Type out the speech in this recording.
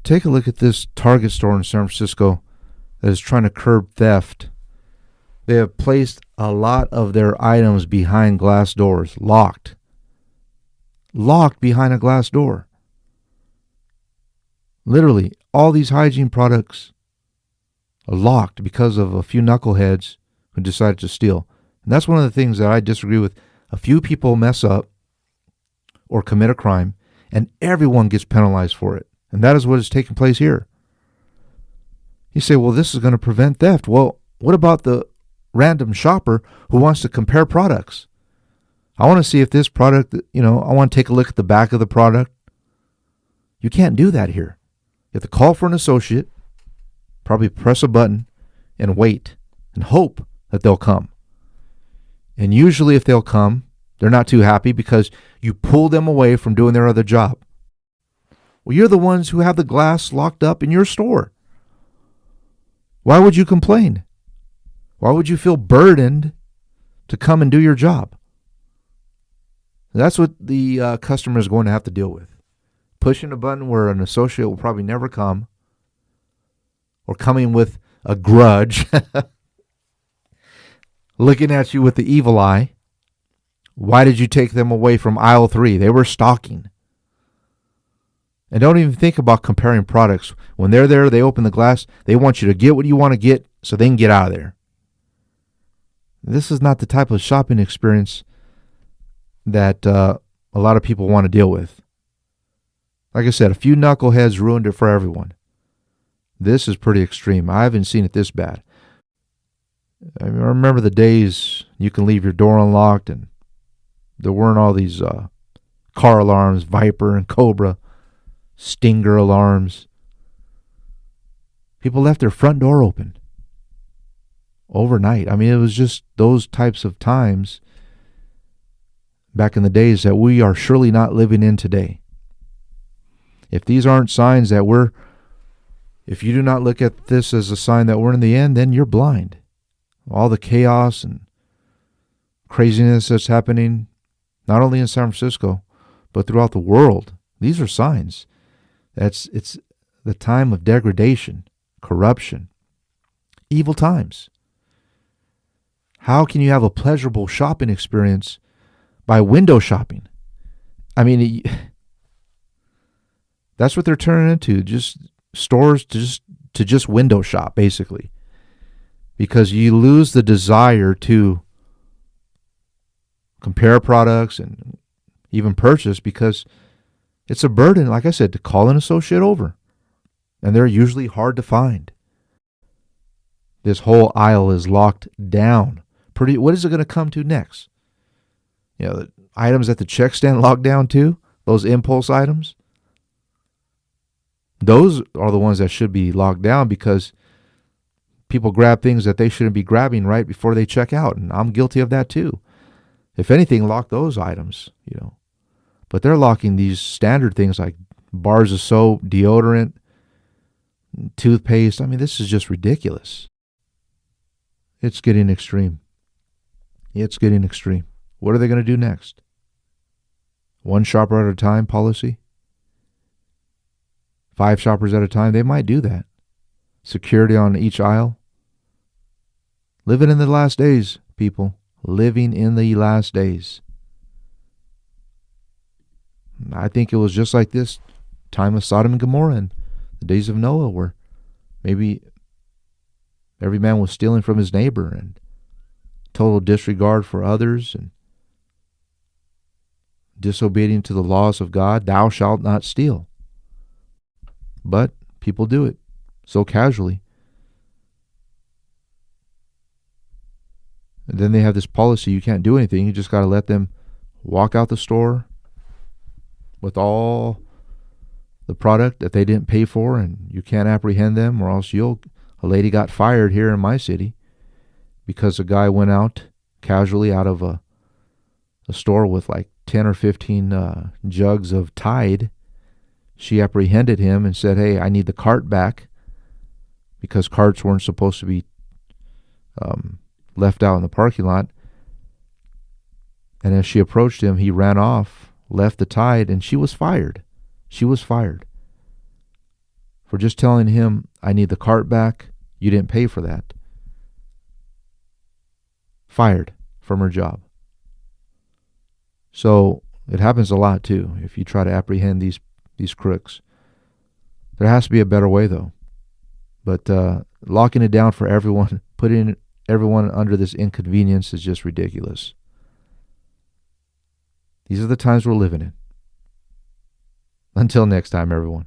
take a look at this Target store in San Francisco that is trying to curb theft. They have placed a lot of their items behind glass doors, locked behind a glass door. Literally, all these hygiene products are locked because of a few knuckleheads who decided to steal. And that's one of the things that I disagree with. A few people mess up or commit a crime, and everyone gets penalized for it. And that is what is taking place here. You say, well, this is going to prevent theft. Well, what about the random shopper who wants to compare products? I want to see if this product, I want to take a look at the back of the product. You can't do that here. You have to call for an associate, probably press a button, and wait and hope that they'll come. And usually if they'll come, they're not too happy because you pull them away from doing their other job. Well, you're the ones who have the glass locked up in your store. Why would you complain? Why would you feel burdened to come and do your job? That's what the customer is going to have to deal with. Pushing a button where an associate will probably never come, or coming with a grudge, looking at you with the evil eye. Why did you take them away from aisle 3? They were stocking. And don't even think about comparing products. When they're there, they open the glass. They want you to get what you want to get so they can get out of there. This is not the type of shopping experience that a lot of people want to deal with. Like I said, a few knuckleheads ruined it for everyone. This is pretty extreme. I haven't seen it this bad. I remember the days you can leave your door unlocked and there weren't all these car alarms, Viper and Cobra, Stinger alarms. People left their front door open overnight. It was just those types of times back in the days that we are surely not living in today. If these aren't signs that if you do not look at this as a sign that we're in the end, then you're blind. All the chaos and craziness that's happening, not only in San Francisco, but throughout the world. These are signs. It's the time of degradation, corruption, evil times. How can you have a pleasurable shopping experience by window shopping? That's what they're turning into, just stores to just window shop, basically. Because you lose the desire to compare products and even purchase, because it's a burden, like I said, to call an associate over. And they're usually hard to find. This whole aisle is locked down. What is it going to come to next? The items at the check stand locked down too? Those impulse items? Those are the ones that should be locked down, because people grab things that they shouldn't be grabbing right before they check out. And I'm guilty of that too. If anything, lock those items, But they're locking these standard things like bars of soap, deodorant, toothpaste. This is just ridiculous. It's getting extreme. It's getting extreme. What are they going to do next? One shopper at a time policy? 5 shoppers at a time? They might do that. Security on each aisle? Living in the last days, people. Living in the last days. I think it was just like this time of Sodom and Gomorrah and the days of Noah, where maybe every man was stealing from his neighbor and total disregard for others and disobedient to the laws of God. Thou shalt not steal. But people do it so casually. And then they have this policy, you can't do anything. You just got to let them walk out the store with all the product that they didn't pay for, and you can't apprehend them, or else a lady got fired here in my city because a guy went out casually out of a store with like 10 or 15 jugs of Tide. She apprehended him and said, hey, I need the cart back, because carts weren't supposed to be left out in the parking lot. And as she approached him, he ran off, left the Tide, and she was fired. She was fired for just telling him, I need the cart back. You didn't pay for that. Fired from her job. So it happens a lot too if you try to apprehend these crooks. There has to be a better way though. But locking it down for everyone, putting everyone under this inconvenience is just ridiculous. These are the times we're living in. Until next time, everyone.